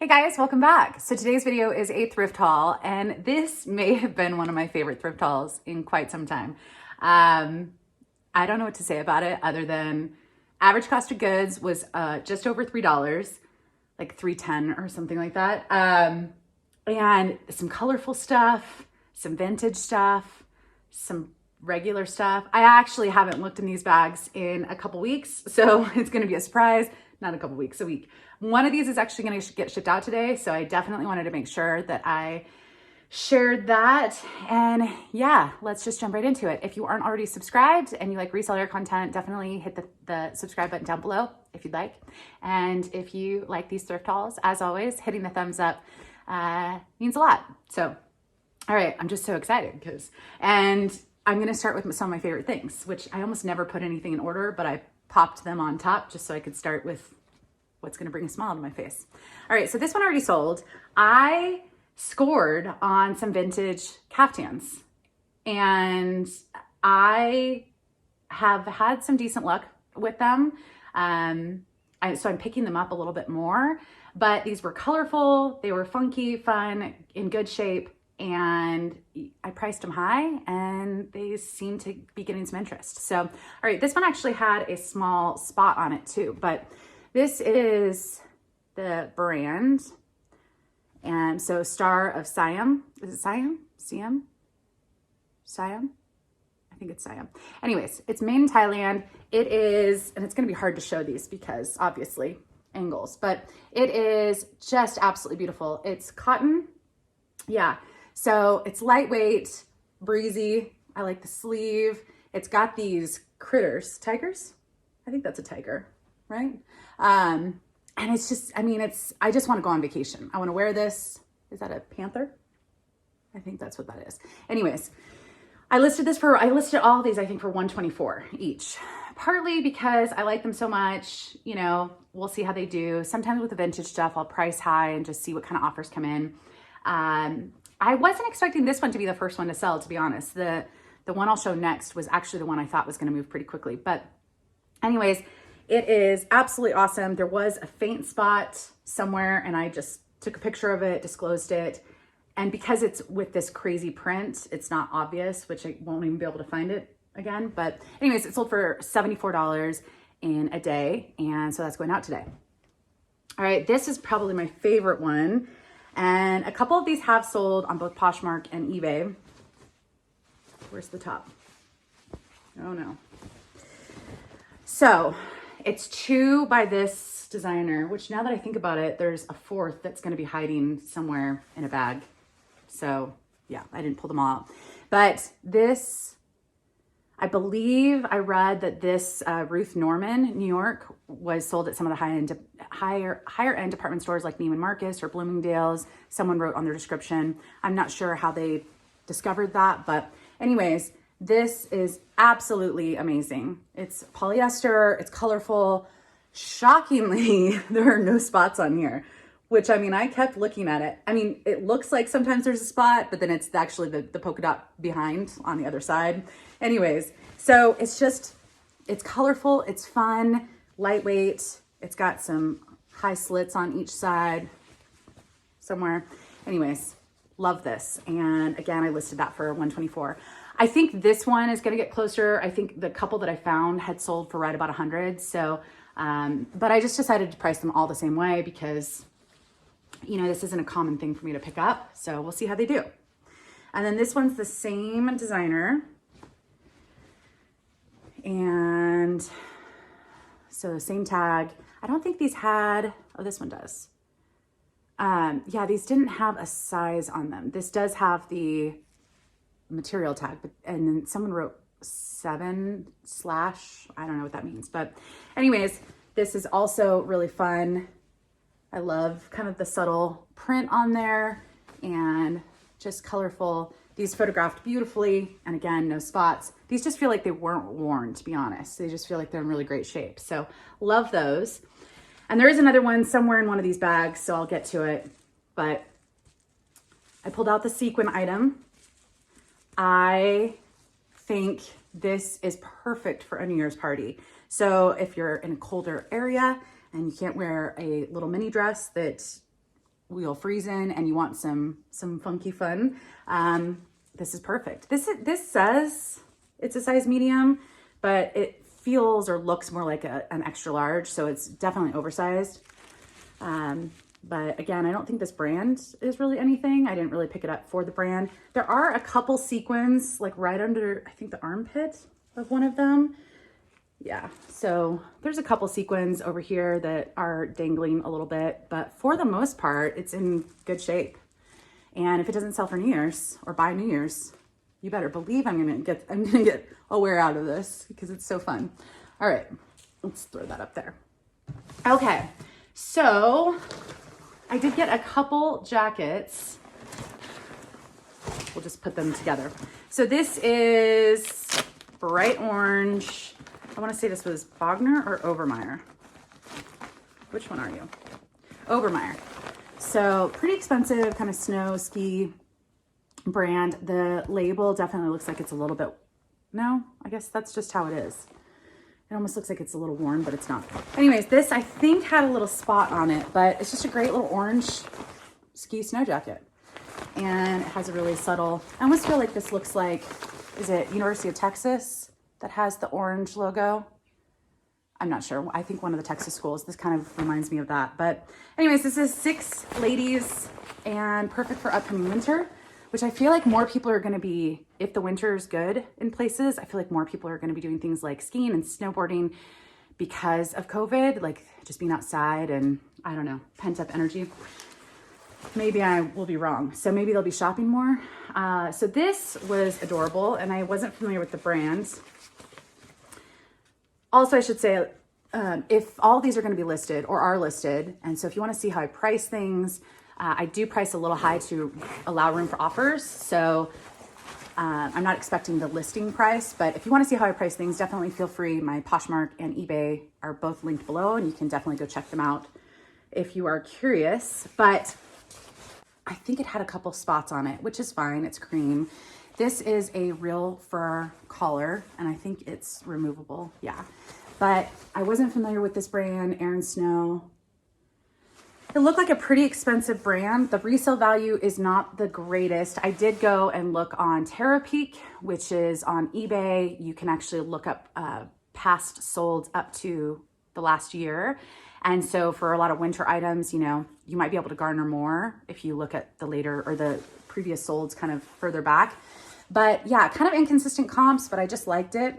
Hey guys, welcome back. So today's video is a thrift haul, and this may have been one of my favorite thrift hauls in quite some time. I don't know what to say about it other than average cost of goods was just over $3, like $3.10 or something like that. And some colorful stuff, some vintage stuff, some regular stuff. I actually haven't looked in these bags in a couple weeks, so it's gonna be a surprise. Not a couple weeks, a week. One of these is actually gonna get shipped out today, so I definitely wanted to make sure that I shared that. And yeah, let's just jump right into it. If you aren't already subscribed and you like reseller content, definitely hit the subscribe button down below if you'd like. And if you like these thrift hauls, as always, hitting the thumbs up means a lot. So, all right, I'm just so excited and I'm gonna start with some of my favorite things, which I almost never put anything in order, but I popped them on top just so I could start with what's gonna bring a smile to my face. All right, so this one already sold. I scored on some vintage caftans, and I have had some decent luck with them. So I'm picking them up a little bit more, but these were colorful, they were funky, fun, in good shape, and I priced them high and they seem to be getting some interest. So, all right, this one actually had a small spot on it too, but this is the brand. And so Star of Siam, is it Siam? Siam? I think it's Siam. Anyways, it's made in Thailand. It is, and it's gonna be hard to show these because obviously angles, but it is just absolutely beautiful. It's cotton, yeah. So it's lightweight, breezy. I like the sleeve. It's got these critters, tigers? I think that's a tiger, right? And it's just, I mean, I just want to go on vacation. I want to wear this. Is that a panther? I think that's what that is. Anyways, I listed all of these, I think, for $124 each. Partly because I like them so much, you know, we'll see how they do. Sometimes with the vintage stuff, I'll price high and just see what kind of offers come in. I wasn't expecting this one to be the first one to sell, to be honest. The one I'll show next was actually the one I thought was going to move pretty quickly. But anyways, it is absolutely awesome. There was a faint spot somewhere and I just took a picture of it, disclosed it. And because it's with this crazy print, it's not obvious, which I won't even be able to find it again. But anyways, it sold for $74 in a day. And so that's going out today. All right, this is probably my favorite one. And a couple of these have sold on both Poshmark and eBay. Where's the top? Oh no. So it's two by this designer, which now that I think about it, there's a fourth that's gonna be hiding somewhere in a bag. So yeah, I didn't pull them all out. But this, I believe I read that this Ruth Norman, New York, was sold at some of the higher end department stores like Neiman Marcus or Bloomingdale's. Someone wrote on their description. I'm not sure how they discovered that, but anyways, this is absolutely amazing. It's polyester, it's colorful. Shockingly, there are no spots on here, which, I mean, I kept looking at it. I mean, it looks like sometimes there's a spot, but then it's actually the polka dot behind on the other side. Anyways, so it's colorful, it's fun, lightweight. It's got some high slits on each side somewhere. Anyways, love this. And again, I listed that for $124. I think this one is gonna get closer. I think the couple that I found had sold for right about 100. So, but I just decided to price them all the same way because, you know, this isn't a common thing for me to pick up. So we'll see how they do. And then this one's the same designer. And so the same tag. I don't think these had, oh, this one does. Yeah, these didn't have a size on them. This does have the material tag, but, and then someone wrote 7/ I don't know what that means. But anyways, this is also really fun. I love kind of the subtle print on there and just colorful. These photographed beautifully, and again, no spots. These just feel like they weren't worn, to be honest. They just feel like they're in really great shape. So love those. And there is another one somewhere in one of these bags, so I'll get to it. But I pulled out the sequin item. I think this is perfect for a New Year's party. So if you're in a colder area and you can't wear a little mini dress that wheel freezing and you want some funky fun, this is perfect. This says it's a size medium, but it feels or looks more like an extra large, so it's definitely oversized. But again, I don't think this brand is really anything. I didn't really pick it up for the brand. There are a couple sequins like right under, I think, the armpit of one of them. Yeah, so there's a couple sequins over here that are dangling a little bit, but for the most part, it's in good shape. And if it doesn't sell for New Year's or by New Year's, you better believe I'm gonna get a wear out of this because it's so fun. All right, let's throw that up there. Okay, so I did get a couple jackets. We'll just put them together. So this is bright orange. I want to say this was Bogner or Overmeyer. Which one are you? Overmeyer. So pretty expensive, kind of snow ski brand. The label definitely looks like it's a little bit, no, I guess that's just how it is. It almost looks like it's a little worn, but it's not. Anyways, this I think had a little spot on it, but it's just a great little orange ski snow jacket. And it has a really subtle, I almost feel like this looks like, is it University of Texas that has the orange logo? I'm not sure. I think one of the Texas schools. This kind of reminds me of that. But anyways, this is 6 ladies and perfect for upcoming winter, which I feel like more people are going to be, if the winter is good in places, I feel like more people are going to be doing things like skiing and snowboarding because of COVID, like just being outside and I don't know, pent up energy. Maybe I will be wrong. So maybe they'll be shopping more. So this was adorable and I wasn't familiar with the brands. Also, I should say, if all these are going to be listed or are listed, and so if you want to see how I price things, I do price a little high to allow room for offers. So I'm not expecting the listing price, but if you want to see how I price things, definitely feel free. My Poshmark and eBay are both linked below, and you can definitely go check them out if you are curious. But I think it had a couple spots on it, which is fine. It's cream. This is a real fur collar, and I think it's removable. Yeah, but I wasn't familiar with this brand, Aaron Snow. It looked like a pretty expensive brand. The resale value is not the greatest. I did go and look on Tehachapi, which is on eBay. You can actually look up past solds up to the last year. And so for a lot of winter items, you know, you might be able to garner more if you look at the later or the previous solds kind of further back. But yeah, kind of inconsistent comps, but I just liked it.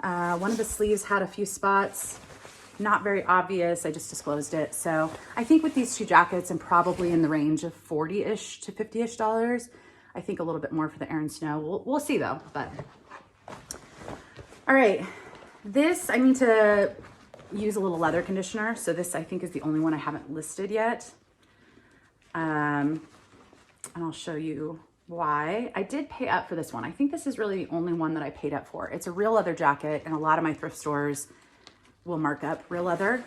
One of the sleeves had a few spots, not very obvious. I just disclosed it. So I think with these 2 jackets, I'm probably in the range of $40-ish to $50-ish. I think a little bit more for the Aaron Snow. We'll see though, but. All right, this, I need to use a little leather conditioner. So this I think is the only one I haven't listed yet. And I'll show you why. I did pay up for this one. I think this is really the only one that I paid up for. It's a real leather jacket, and a lot of my thrift stores will mark up real leather.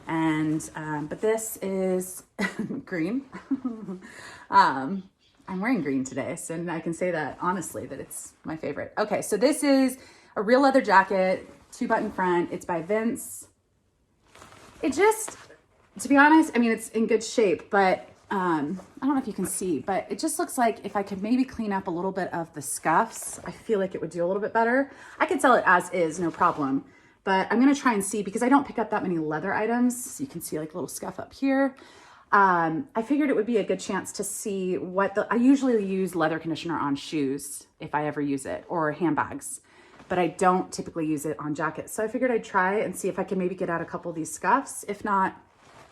And, but this is green. I'm wearing green today, so I can say that honestly, that it's my favorite. Okay, so this is a real leather jacket, 2-button front. It's by Vince. It just, to be honest, I mean, it's in good shape, but I don't know if you can see, but it just looks like if I could maybe clean up a little bit of the scuffs, I feel like it would do a little bit better. I could sell it as is, no problem. But I'm going to try and see, because I don't pick up that many leather items. You can see like a little scuff up here. I figured it would be a good chance to see what I usually use leather conditioner on shoes if I ever use it, or handbags, but I don't typically use it on jackets. So I figured I'd try and see if I can maybe get out a couple of these scuffs. If not,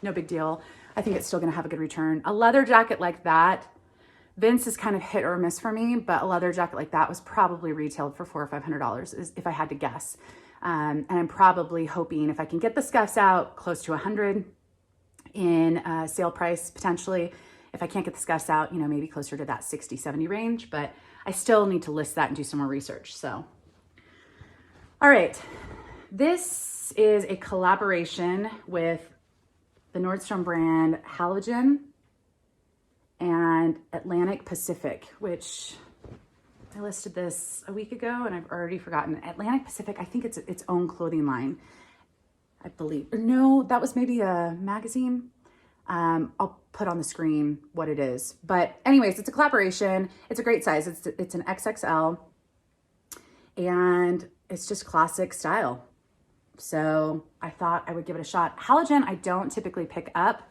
no big deal. I think it's still going to have a good return. A leather jacket like that, Vince is kind of hit or miss for me, but a leather jacket like that was probably retailed for $400 or $500 if I had to guess. And I'm probably hoping if I can get the scuffs out close to $100 in sale price, potentially. If I can't get the scuffs out, you know, maybe closer to that 60, 70 range, but I still need to list that and do some more research. So, all right, this is a collaboration with the Nordstrom brand Halogen and Atlantic Pacific, which I listed this a week ago and I've already forgotten. Atlantic Pacific, I think it's its own clothing line, I believe. Or no, that was maybe a magazine. I'll put on the screen what it is. But anyways, it's a collaboration. It's a great size. It's an XXL and it's just classic style. So I thought I would give it a shot. Halogen, I don't typically pick up,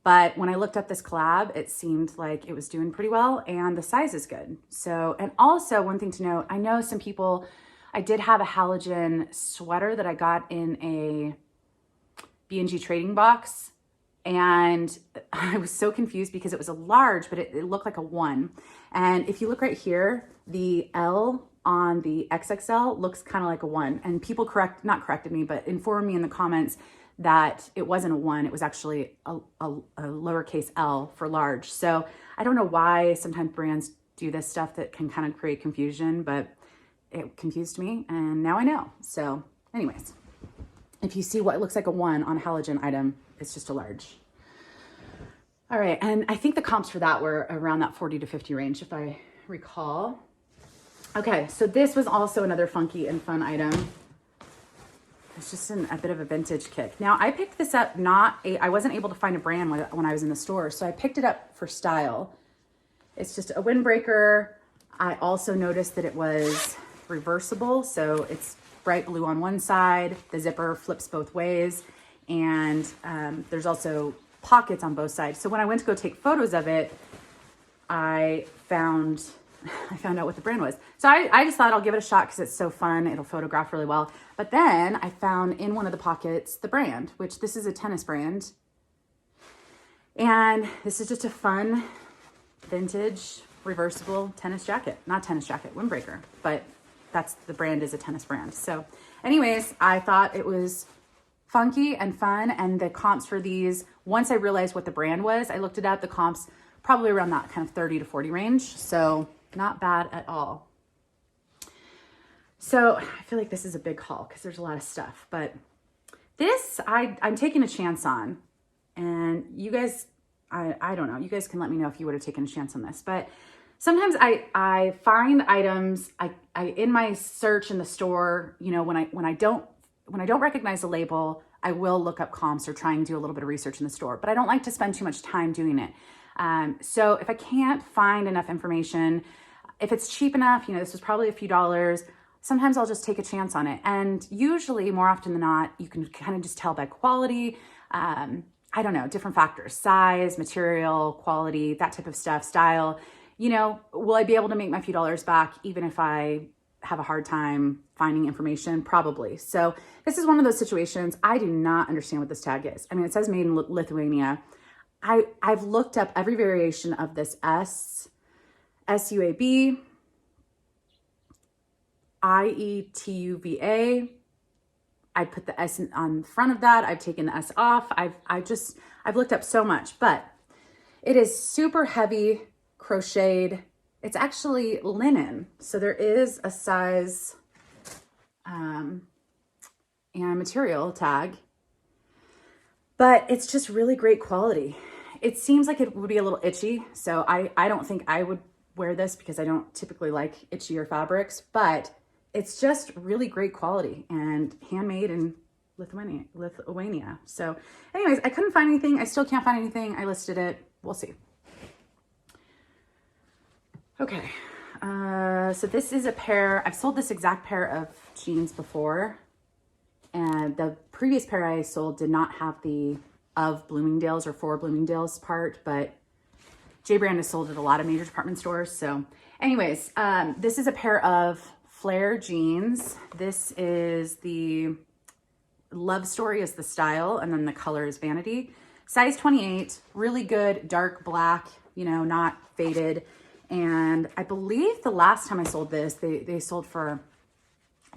but when I looked up this collab, it seemed like it was doing pretty well and the size is good. So, and also one thing to note, I know some people, I did have a halogen sweater that I got in a B&G trading box, and I was so confused because it was a large, but it looked like a 1. And if you look right here, the L on the XXL looks kind of like a 1. And people not corrected me, but informed me in the comments that it wasn't a 1. It was actually a lowercase L for large. So I don't know why sometimes brands do this stuff that can kind of create confusion, but it confused me and now I know. So anyways, if you see what looks like a 1 on a halogen item, it's just a large. All right, and I think the comps for that were around that 40 to 50 range, if I recall. Okay, so this was also another funky and fun item. It's just a bit of a vintage kick. Now, I picked this up I wasn't able to find a brand when I was in the store, so I picked it up for style. It's just a windbreaker. I also noticed that it was reversible, so it's bright blue on one side, the zipper flips both ways, and there's also pockets on both sides. So when I went to go take photos of it, I found out what the brand was. So I just thought I'll give it a shot because it's so fun. It'll photograph really well. But then I found in one of the pockets the brand, which this is a tennis brand. And this is just a fun, vintage, reversible tennis jacket. Not tennis jacket, windbreaker. But the brand is a tennis brand. So anyways, I thought it was funky and fun. And the comps for these, once I realized what the brand was, I looked it up, the comps probably around that kind of 30 to 40 range. So not bad at all. So I feel like this is a big haul because there's a lot of stuff, but this I'm taking a chance on, and you guys, I don't know, you guys can let me know if you would have taken a chance on this, but sometimes I find items, I in my search in the store, you know, when I don't recognize a label, I will look up comps or try and do a little bit of research in the store, but I don't like to spend too much time doing it. So if I can't find enough information, if it's cheap enough, you know, this was probably a few dollars, sometimes I'll just take a chance on it. And usually more often than not, you can kind of just tell by quality, I don't know, different factors, size, material, quality, that type of stuff, style. You know, will I be able to make my few dollars back even if I have a hard time finding information? Probably. So this is one of those situations. I do not understand what this tag is. I mean, it says made in Lithuania. I've looked up every variation of this SUAB, IETUVA. I put the S on the front of that. I've taken the S off. I've looked up so much, but it is super heavy crocheted. It's actually linen. So there is a size and material tag, but it's just really great quality. It seems like it would be a little itchy. So I don't think I would wear this because I don't typically like itchier fabrics, but it's just really great quality and handmade in Lithuania. So anyways, I couldn't find anything. I still can't find anything. I listed it. We'll see. Okay. So this is a pair. I've sold this exact pair of jeans before, and the previous pair I sold did not have the of Bloomingdale's or for Bloomingdale's part, but J Brand has sold at a lot of major department stores. So anyways, this is a pair of flare jeans. This is the Love Story is the style, and then the color is Vanity. Size 28, really good, dark black, you know, not faded. And I believe the last time I sold this, they sold for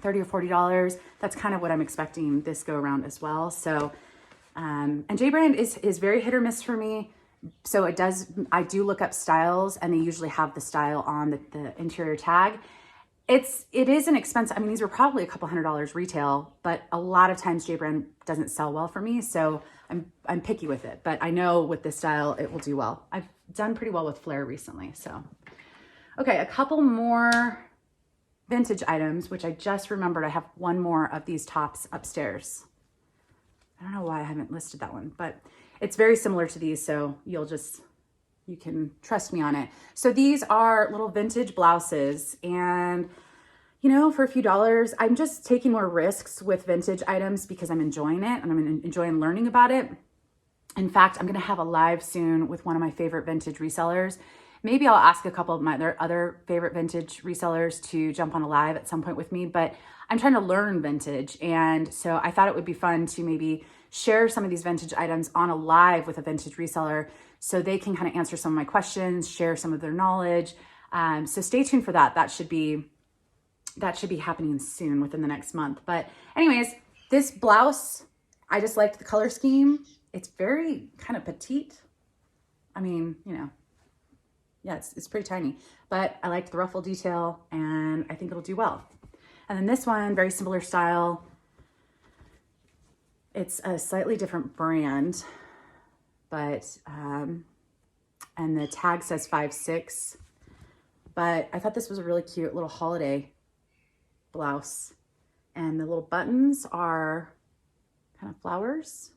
$30 or $40. That's kind of what I'm expecting this go around as well. So, and J Brand is very hit or miss for me. So I do look up styles, and they usually have the style on the interior tag. It is an expensive, I mean, these were probably a couple $100 retail, but a lot of times J Brand doesn't sell well for me. So I'm picky with it, but I know with this style, it will do well. I've done pretty well with flare recently. So, okay. A couple more vintage items, which I just remembered. I have one more of these tops upstairs. I don't know why I haven't listed that one, but it's very similar to these, so you can trust me on it. So these are little vintage blouses, and you know, for a few dollars, I'm just taking more risks with vintage items because I'm enjoying it and I'm enjoying learning about it. In fact, I'm gonna have a live soon with one of my favorite vintage resellers. Maybe I'll ask a couple of my other favorite vintage resellers to jump on a live at some point with me, but I'm trying to learn vintage. And so I thought it would be fun to maybe share some of these vintage items on a live with a vintage reseller so they can kind of answer some of my questions, share some of their knowledge. So stay tuned for that. That should be happening soon within the next month. But anyways, this blouse, I just liked the color scheme. It's very kind of petite. I mean, you know, yeah, it's pretty tiny, but I liked the ruffle detail and I think it'll do well. And then this one, very similar style. It's a slightly different brand, but, and the tag says 5.6, but I thought this was a really cute little holiday blouse. And the little buttons are kind of flowers.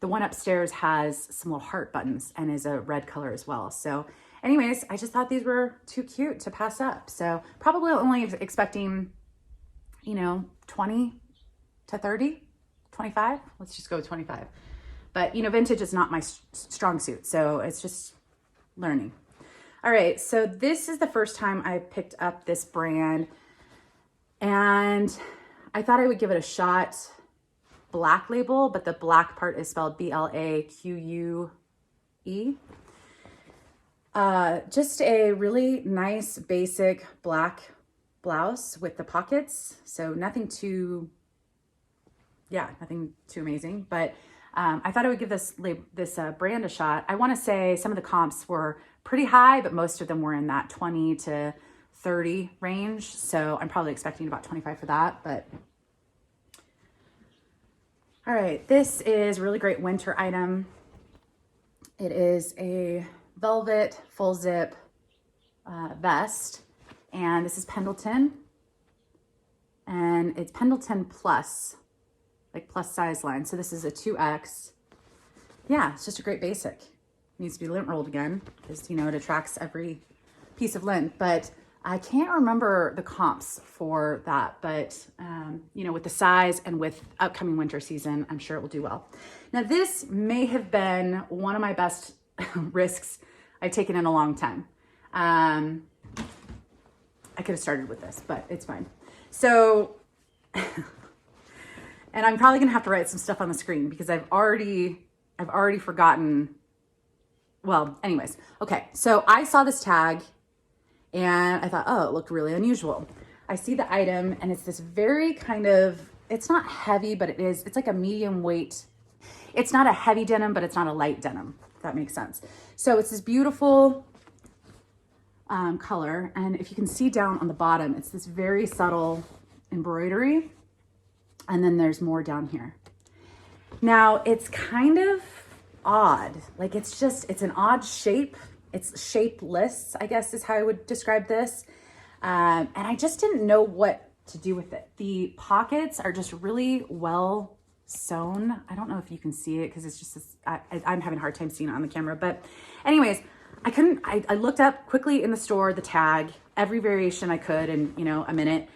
The one upstairs has some little heart buttons and is a red color as well. So anyways, I just thought these were too cute to pass up. So probably only expecting, you know, 20 to 30, 25. Let's just go with 25. But, you know, vintage is not my strong suit. So it's just learning. All right. So this is the first time I picked up this brand and I thought I would give it a shot. Black label, but the black part is spelled Blaque. Just a really nice basic black blouse with the pockets. So nothing too amazing, but I thought I would give this brand a shot. I want to say some of the comps were pretty high, but most of them were in that 20 to 30 range. So I'm probably expecting about 25 for that, but all right, this is a really great winter item. It is a velvet full zip vest, and this is Pendleton, and it's Pendleton plus, like plus size line. So this is a 2X. Yeah, it's just a great basic. Needs to be lint rolled again because, you know, it attracts every piece of lint, but I can't remember the comps for that, but you know, with the size and with upcoming winter season, I'm sure it will do well. Now, this may have been one of my best risks I've taken in a long time. I could have started with this, but it's fine. So, and I'm probably gonna have to write some stuff on the screen because I've already forgotten. Well, anyways, okay. So I saw this tag and I thought, oh, it looked really unusual. I see the item and it's this very kind of, it's not heavy, but it's like a medium weight. It's not a heavy denim, but it's not a light denim, if that makes sense. So it's this beautiful color. And if you can see down on the bottom, it's this very subtle embroidery. And then there's more down here. Now it's kind of odd. Like it's an odd shape. It's shapeless, I guess is how I would describe this. And I just didn't know what to do with it. The pockets are just really well sewn. I don't know if you can see it because it's just this, I'm having a hard time seeing it on the camera. But anyways, I looked up quickly in the store, the tag, every variation I could in, you know, a minute.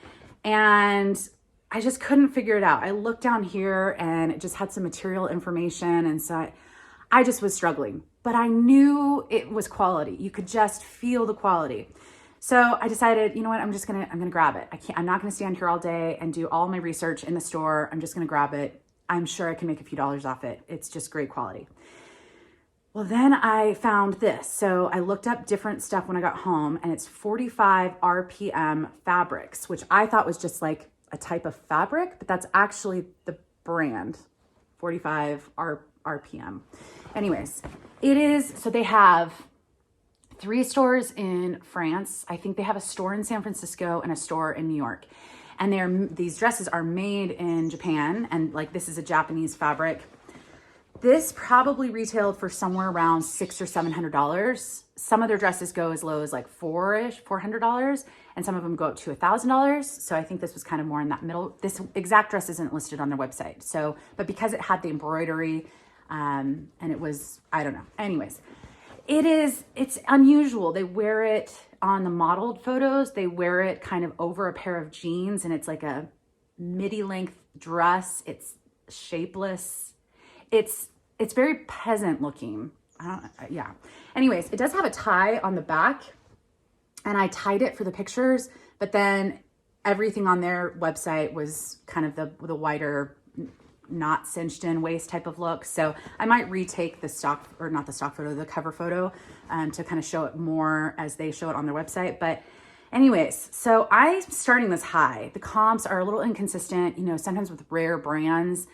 And I just couldn't figure it out. I looked down here and it just had some material information. And so I just was struggling. But I knew it was quality. You could just feel the quality. So I decided, you know what, I'm gonna grab it. I'm not gonna stand here all day and do all my research in the store. I'm just gonna grab it. I'm sure I can make a few dollars off it. It's just great quality. Well, then I found this. So I looked up different stuff when I got home and it's 45 RPM fabrics, which I thought was just like a type of fabric, but that's actually the brand, 45 RPM. Anyways, it is, so they have 3 stores in France. I think they have a store in San Francisco and a store in New York. And these dresses are made in Japan, and like this is a Japanese fabric. This probably retailed for somewhere around $600 or $700. Some of their dresses go as low as like $400, and some of them go up to $1,000. So I think this was kind of more in that middle. This exact dress isn't listed on their website. So, but because it had the embroidery, And it was, I don't know. Anyways, it's unusual. They wear it on the modeled photos. They wear it kind of over a pair of jeans, and it's like a midi length dress. It's shapeless. It's very peasant looking. Yeah. Anyways, it does have a tie on the back, and I tied it for the pictures, but then everything on their website was kind of the wider, not cinched in waist type of look. So I might retake the stock, or not the stock photo, the cover photo, to kind of show it more as they show it on their website. But anyways, so I'm starting this high. The comps are a little inconsistent. You know, sometimes with rare brands,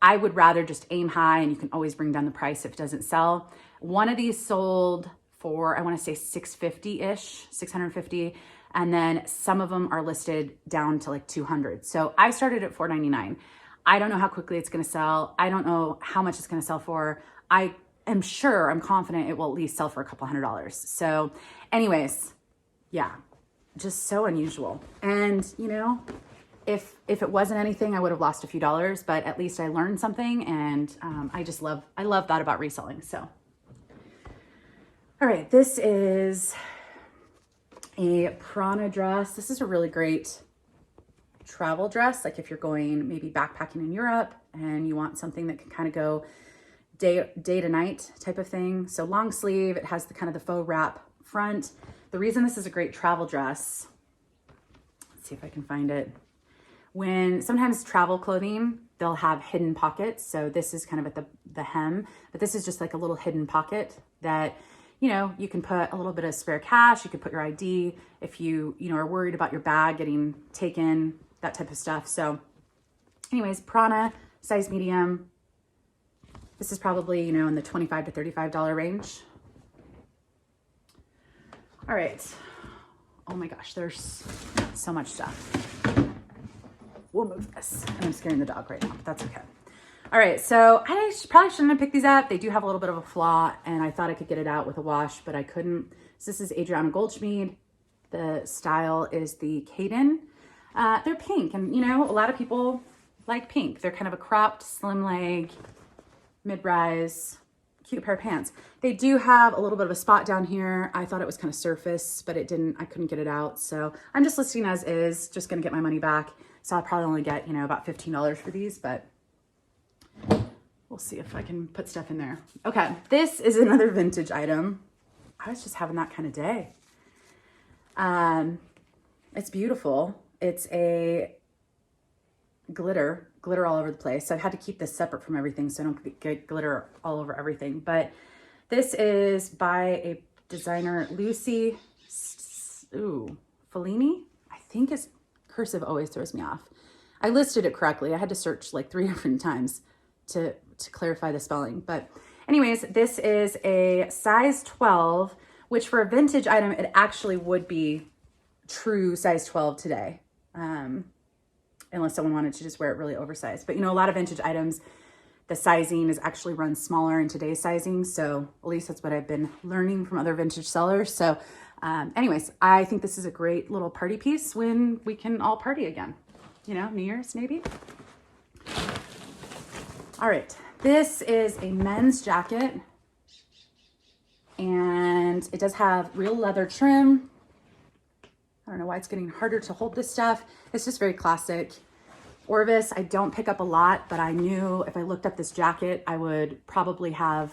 I would rather just aim high, and you can always bring down the price if it doesn't sell. One of these sold for, I want to say $650-ish, $650. And then some of them are listed down to like $200. So I started at $499. I don't know how quickly it's going to sell. I don't know how much it's going to sell for. I'm confident it will at least sell for a couple $100s. So anyways, yeah, just so unusual. And you know, if it wasn't anything, I would have lost a few dollars, but at least I learned something. And I love that about reselling. So, all right, this is a Prana dress. This is a really great travel dress, like if you're going maybe backpacking in Europe and you want something that can kind of go day to night type of thing. So long sleeve, it has the kind of the faux wrap front. The reason this is a great travel dress, let's see if I can find it. When sometimes travel clothing, they'll have hidden pockets. So this is kind of at the hem, but this is just like a little hidden pocket that, you know, you can put a little bit of spare cash. You could put your ID if you are worried about your bag getting taken, that type of stuff. So anyways, Prana, size medium. This is probably, you know, in the $25 to $35 range. All right. Oh my gosh, there's so much stuff. We'll move this. And I'm scaring the dog right now, but that's okay. All right, so I probably shouldn't have picked these up. They do have a little bit of a flaw, and I thought I could get it out with a wash, but I couldn't. So this is Adriana Goldschmied. The style is the Caden. They're pink, and you know, a lot of people like pink. They're kind of a cropped, slim leg, mid-rise, cute pair of pants. They do have a little bit of a spot down here. I thought it was kind of surface, but I couldn't get it out. So I'm just listing as is, just gonna get my money back. So I'll probably only get, you know, about $15 for these, but we'll see if I can put stuff in there. Okay, this is another vintage item. I was just having that kind of day. It's beautiful. It's a glitter all over the place. So I've had to keep this separate from everything so I don't get glitter all over everything. But this is by a designer, Lucy Fellini. I think it's cursive always throws me off. I listed it correctly. I had to search like 3 different times to clarify the spelling. But anyways, this is a size 12, which for a vintage item, it actually would be true size 12 today. Unless someone wanted to just wear it really oversized. But you know, a lot of vintage items, the sizing is actually run smaller in today's sizing. So at least that's what I've been learning from other vintage sellers. So anyways, I think this is a great little party piece when we can all party again. You know, New Year's maybe. All right, this is a men's jacket, and it does have real leather trim. I don't know why it's getting harder to hold this stuff. It's just very classic. Orvis, I don't pick up a lot, but I knew if I looked up this jacket, I would probably have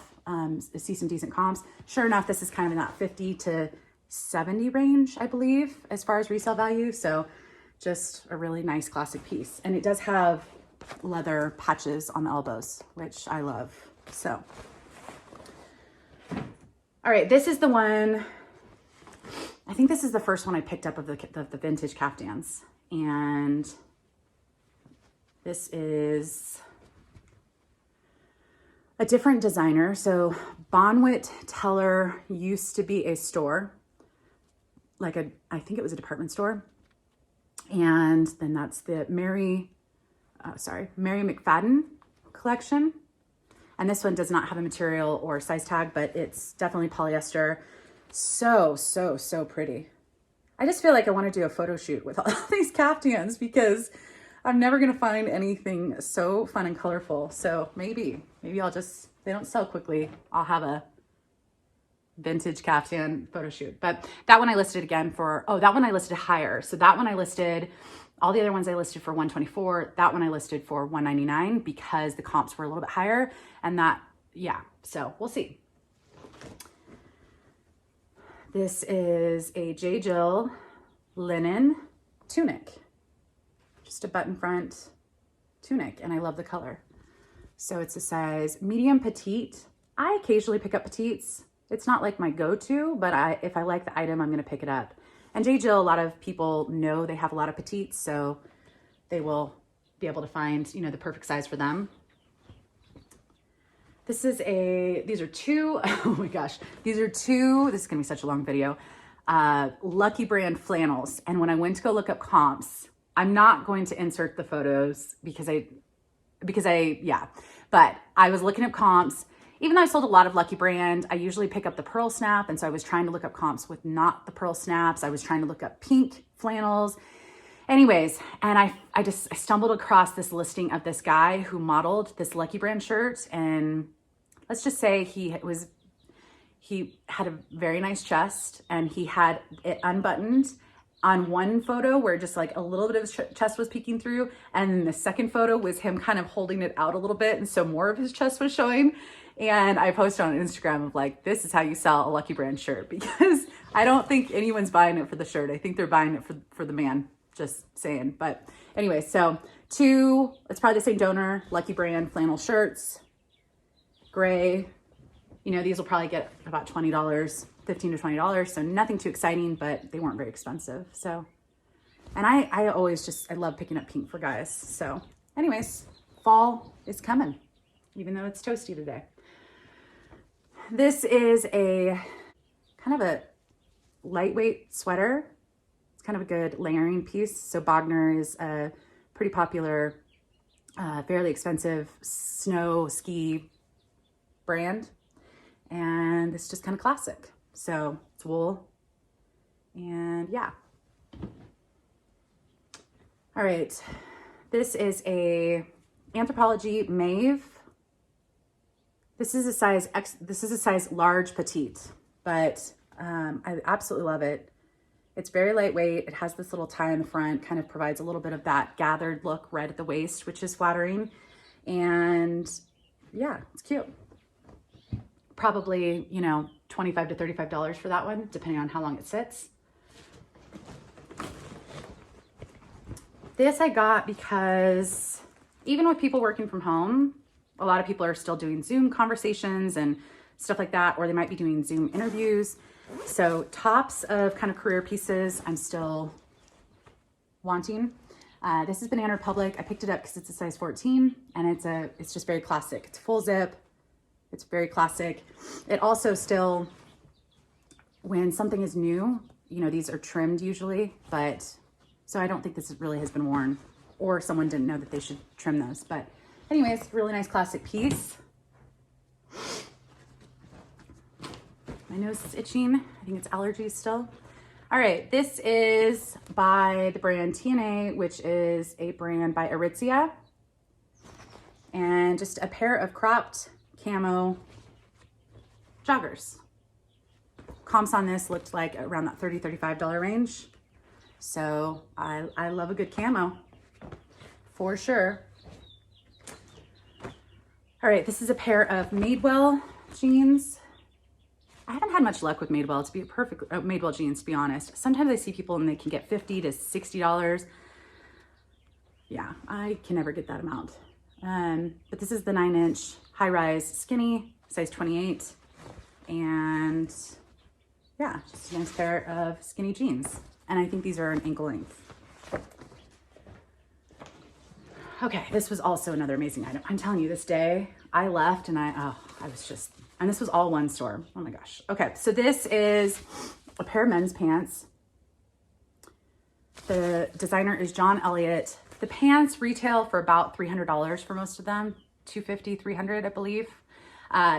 see some decent comps. Sure enough, this is kind of in that 50 to 70 range, I believe, as far as resale value. So just a really nice classic piece. And it does have leather patches on the elbows, which I love. So, all right, this is the one, I think this is the first one I picked up of the vintage caftans. And this is a different designer. So Bonwit Teller used to be a store, I think it was a department store. And then that's the Mary McFadden collection. And this one does not have a material or size tag, but it's definitely polyester. So, so, so pretty. I just feel like I want to do a photo shoot with all these caftans because I'm never gonna find anything so fun and colorful. So maybe I'll just, they don't sell quickly, I'll have a vintage caftan photo shoot. But that one I listed again for, oh, that one I listed higher. So that one I listed, all the other ones I listed for $124. That one I listed for $199 because the comps were a little bit higher. And that, yeah, so we'll see. This is a J. Jill linen tunic, just a button front tunic, and I love the color. So it's a size medium petite. I occasionally pick up petites. It's not like my go-to, but if I like the item, I'm gonna pick it up. And J. Jill, a lot of people know they have a lot of petites, so they will be able to find, you know, the perfect size for them. This is these are two, oh my gosh, these are two, this is gonna be such a long video, Lucky Brand flannels. And when I went to go look up comps, I'm not going to insert the photos because yeah, but I was looking up comps. Even though I sold a lot of Lucky Brand, I usually pick up the pearl snap. And so I was trying to look up comps with not the pearl snaps. I was trying to look up pink flannels. Anyways, and I stumbled across this listing of this guy who modeled this Lucky Brand shirt. And let's just say he had a very nice chest and he had it unbuttoned on one photo where just like a little bit of his chest was peeking through. And then the second photo was him kind of holding it out a little bit. And so more of his chest was showing. And I posted on Instagram of like, this is how you sell a Lucky Brand shirt, because I don't think anyone's buying it for the shirt. I think they're buying it for the man, just saying. But anyway, so two, it's probably the same donor, Lucky Brand flannel shirts, gray. You know, these will probably get about $20, $15 to $20. So nothing too exciting, but they weren't very expensive. So, and I love picking up pink for guys. So anyways, fall is coming, even though it's toasty today. This is a kind of a lightweight sweater. It's kind of a good layering piece. So Bogner is a pretty popular, fairly expensive snow ski brand. And it's just kind of classic. So it's wool, and yeah. All right, this is a Anthropologie Mauve. This is a size large petite, but I absolutely love it. It's very lightweight. It has this little tie in the front, kind of provides a little bit of that gathered look right at the waist, which is flattering. And yeah, it's cute. Probably, you know, $25 to $35 for that one, depending on how long it sits. This I got because even with people working from home, a lot of people are still doing Zoom conversations and stuff like that, or they might be doing Zoom interviews. So tops of kind of career pieces, I'm still wanting. This is Banana Republic. I picked it up because it's a size 14, and it's just very classic. It's full zip. It's very classic. It also still, when something is new, you know, these are trimmed usually, but so I don't think this really has been worn, or someone didn't know that they should trim those. But anyways, really nice classic piece. My nose is itching. I think it's allergies still. All right, this is by the brand TNA, which is a brand by Aritzia. And just a pair of cropped camo joggers. Comps on this looked like around that $30, $35 range. So I love a good camo for sure. All right, this is a pair of Madewell jeans. I haven't had much luck with Madewell, to be perfect, Madewell jeans, to be honest. Sometimes I see people and they can get $50 to $60. Yeah, I can never get that amount. But this is the 9-inch high-rise skinny, size 28. And yeah, just a nice pair of skinny jeans. And I think these are an ankle length. Okay, this was also another amazing item. I'm telling you, this day I left and and this was all one store. Oh my gosh. Okay, so this is a pair of men's pants. The designer is John Elliott. The pants retail for about $300 for most of them, $250, $300, I believe.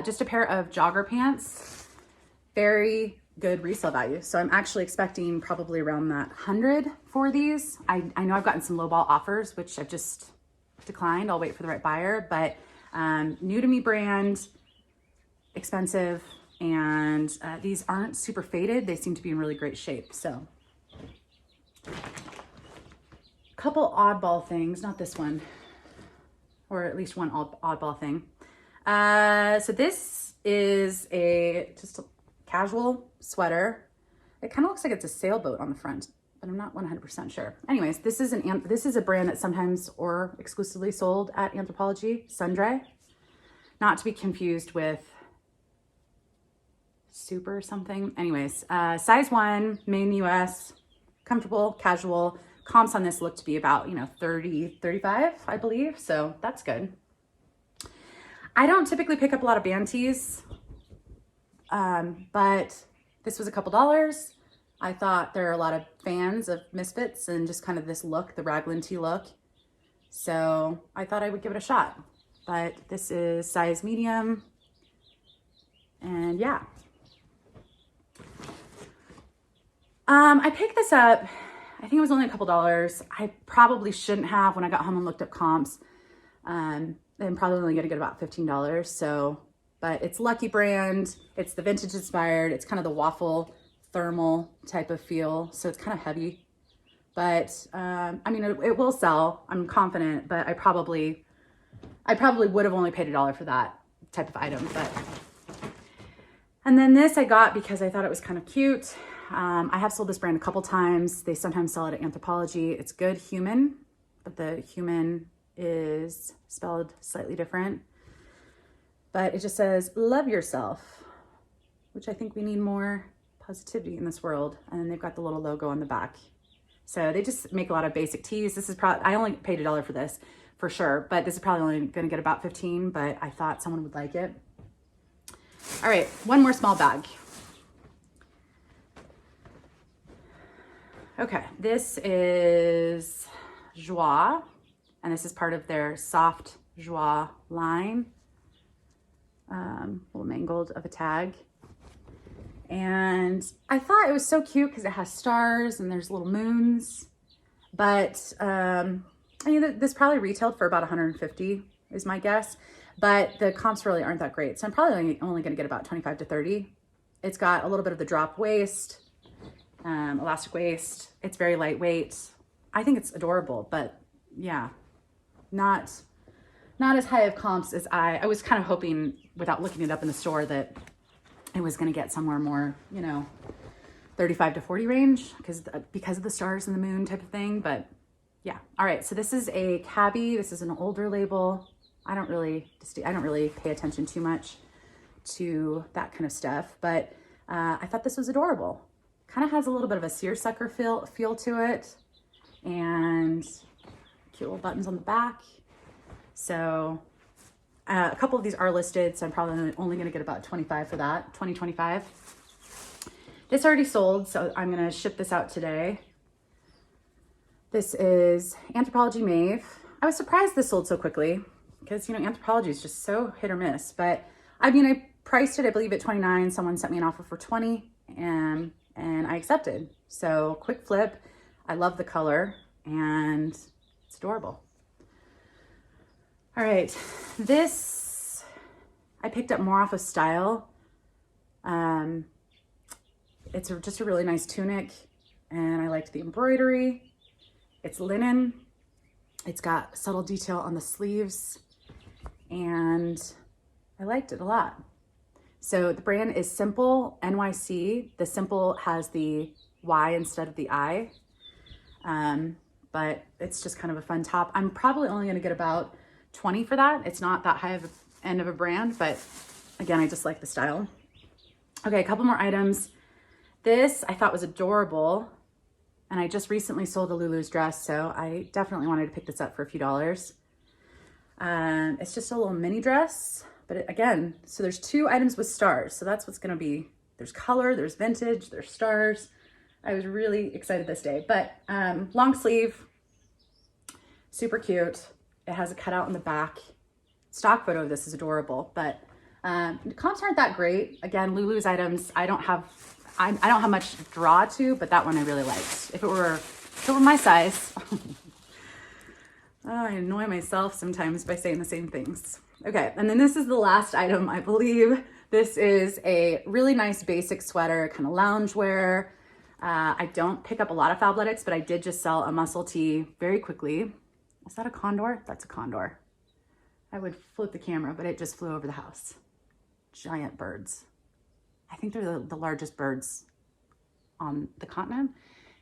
Just a pair of jogger pants. Very, good resale value. So I'm actually expecting probably around that 100 for these. I know I've gotten some lowball offers, which I've just declined. I'll wait for the right buyer, but new to me brand, expensive, and these aren't super faded. They seem to be in really great shape. So a couple oddball things, not this one, or at least one oddball thing. So this is just a casual sweater. It kind of looks like it's a sailboat on the front, but I'm not 100% sure. Anyways, this is a brand that's sometimes or exclusively sold at Anthropologie, Sundry. Not to be confused with Super or something. Anyways, size 1, made in the US, comfortable, casual. Comps on this look to be about, 30, 35, I believe. So that's good. I don't typically pick up a lot of band tees, but this was a couple dollars. I thought there are a lot of fans of Misfits and just kind of this look, the raglan tee look. So I thought I would give it a shot. But this is size medium. And yeah. I picked this up, I think it was only a couple dollars. I probably shouldn't have when I got home and looked up comps. I'm probably only gonna get about $15. So, but it's Lucky brand. It's the vintage inspired. It's kind of the waffle thermal type of feel. So it's kind of heavy, but I mean, it will sell. I'm confident, but I probably would have only paid $1 for that type of item. But, and then this I got because I thought it was kind of cute. I have sold this brand a couple times. They sometimes sell it at Anthropologie. It's Good Human, but the human is spelled slightly different. But it just says, love yourself, which I think we need more positivity in this world. And then they've got the little logo on the back. So they just make a lot of basic tees. This is probably, I only paid $1 for this for sure, but this is probably only gonna get about 15, but I thought someone would like it. All right, one more small bag. Okay, this is Joie, and this is part of their Soft Joie line. Little mangled of a tag. And I thought it was so cute because it has stars and there's little moons. But I mean, this probably retailed for about 150 is my guess. But the comps really aren't that great. So I'm probably only going to get about 25 to 30. It's got a little bit of the drop waist, elastic waist. It's very lightweight. I think it's adorable, but yeah, not as high of comps as I was kind of hoping without looking it up in the store that it was going to get somewhere more, 35 to 40 range because of the stars and the moon type of thing. But yeah. All right. So this is a Cabi. This is an older label. I don't really pay attention too much to that kind of stuff, but I thought this was adorable. Kind of has a little bit of a seersucker feel to it, and cute little buttons on the back. So a couple of these are listed, so I'm probably only going to get about 25 for that, 20, 25. This already sold, so I'm going to ship this out today. This is Anthropologie Mauve. I was surprised this sold so quickly because, Anthropologie is just so hit or miss. But I mean, I priced it, I believe, at 29. Someone sent me an offer for 20, and I accepted. So quick flip. I love the color, and it's adorable. All right, this I picked up more off of Style. It's just a really nice tunic, and I liked the embroidery. It's linen. It's got subtle detail on the sleeves, and I liked it a lot. So the brand is Simple NYC. The Simple has the Y instead of the I, but it's just kind of a fun top. I'm probably only going to get about 20 for that. It's not that high of an end of a brand, but again, I just like the style. Okay, a couple more items. This I thought was adorable, and I just recently sold a Lulu's dress, so I definitely wanted to pick this up for a few dollars. It's just a little mini dress, but again, so there's 2 items with stars, so that's what's gonna be. There's color, there's vintage, there's stars. I was really excited this day, but long sleeve, super cute. It has a cutout in the back. Stock photo of this is adorable, but comps aren't that great. Again, Lulu's items, I I don't have much draw to, but that one I really liked. If it were my size. Oh, I annoy myself sometimes by saying the same things. Okay, and then this is the last item, I believe. This is a really nice basic sweater, kind of loungewear. I don't pick up a lot of Fabletics, but I did just sell a muscle tee very quickly. Is that a condor? That's a condor. I would flip the camera, but it just flew over the house. Giant birds. I think they're the largest birds on the continent.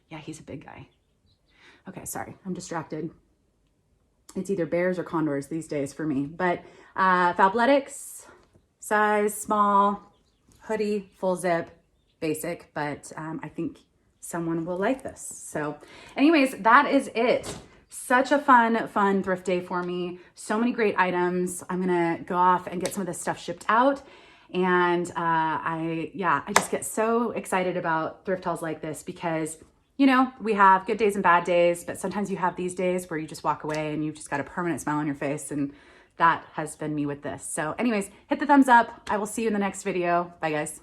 Yeah, he's a big guy. Okay, sorry, I'm distracted. It's either bears or condors these days for me. But Fabletics, size small, hoodie, full zip, basic, but I think someone will like this. So anyways, that is it. Such a fun thrift day for me. So many great items. I'm gonna go off and get some of this stuff shipped out. And I just get so excited about thrift hauls like this because, you know, we have good days and bad days, but sometimes you have these days where you just walk away and you've just got a permanent smile on your face, and that has been me with this. So anyways, hit the thumbs up. I will see you in the next video. Bye guys.